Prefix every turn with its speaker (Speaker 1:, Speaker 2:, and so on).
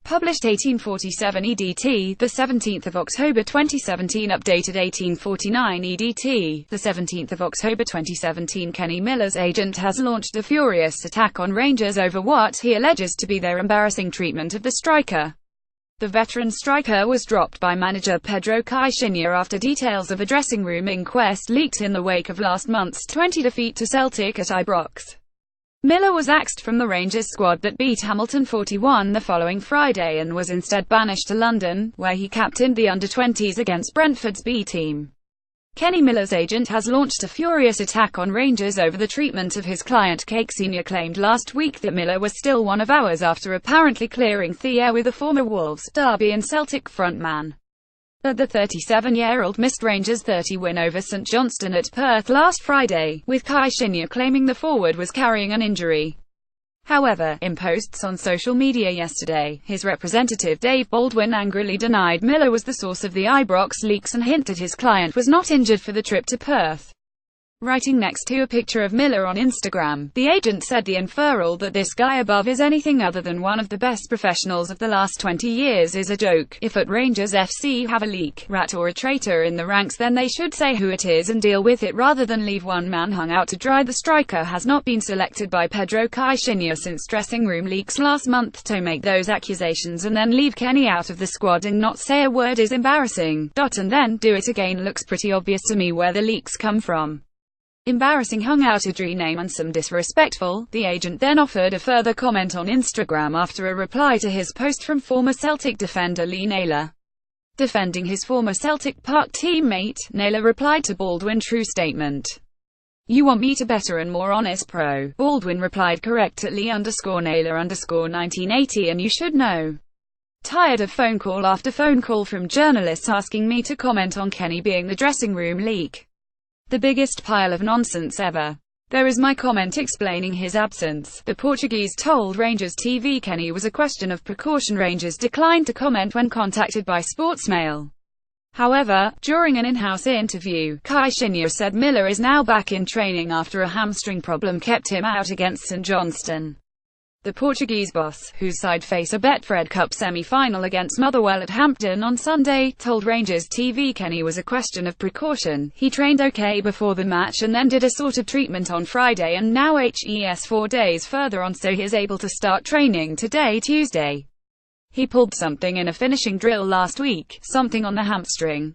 Speaker 1: Published 1847 EDT, the 17th of October 2017. Updated 1849 EDT, the 17th of October 2017. Kenny Miller's agent has launched a furious attack on Rangers over what he alleges to be their embarrassing treatment of the striker. The veteran striker was dropped by manager Pedro Caixinha after details of a dressing room inquest leaked in the wake of last month's 20 defeat to Celtic at Ibrox. Miller was axed from the Rangers squad that beat Hamilton 41 the following Friday and was instead banished to London, where he captained the under-20s against Brentford's B team. Kenny Miller's agent has launched a furious attack on Rangers over the treatment of his client. Caixinha claimed last week that Miller was still 1 hours after apparently clearing the air with the former Wolves, Derby and Celtic frontman. But the 37-year-old missed Rangers' 30 win over St Johnstone at Perth last Friday, with Caixinha claiming the forward was carrying an injury. However, in posts on social media yesterday, his representative Dave Baldwin angrily denied Miller was the source of the Ibrox leaks and hinted his client was not injured for the trip to Perth. Writing next to a picture of Miller on Instagram, the agent said the inferral that this guy above is anything other than one of the best professionals of the last 20 years is a joke. If at Rangers FC have a leak, rat or a traitor in the ranks, then they should say who it is and deal with it rather than leave one man hung out to dry. The striker has not been selected by Pedro Caixinha since dressing room leaks last month. To make those accusations and then leave Kenny out of the squad and not say a word is embarrassing. And then do it again looks pretty obvious to me where the leaks come from. Embarrassing, hung out a dry name and some disrespectful. The agent then offered a further comment on Instagram after a reply to his post from former Celtic defender Lee Naylor. Defending his former Celtic Park teammate, Naylor replied to Baldwin, "True statement. You want me to better and more honest pro." Baldwin replied, "Correct at Lee_Naylor_1980 and you should know." Tired of phone call after phone call from journalists asking me to comment on Kenny being the dressing room leak. The biggest pile of nonsense ever. There is my comment explaining his absence. The Portuguese told Rangers TV Kenny was a question of precaution. Rangers declined to comment when contacted by Sportsmail. However, during an in-house interview, Caixinha said Miller is now back in training after a hamstring problem kept him out against St Johnstone. The Portuguese boss, whose side face a Betfred Cup semi-final against Motherwell at Hampden on Sunday, told Rangers TV Kenny was a question of precaution. He trained okay before the match and then did a sort of treatment on Friday and now HES 4 days further on, so he's able to start training today, Tuesday. He pulled something in a finishing drill last week, something on the hamstring.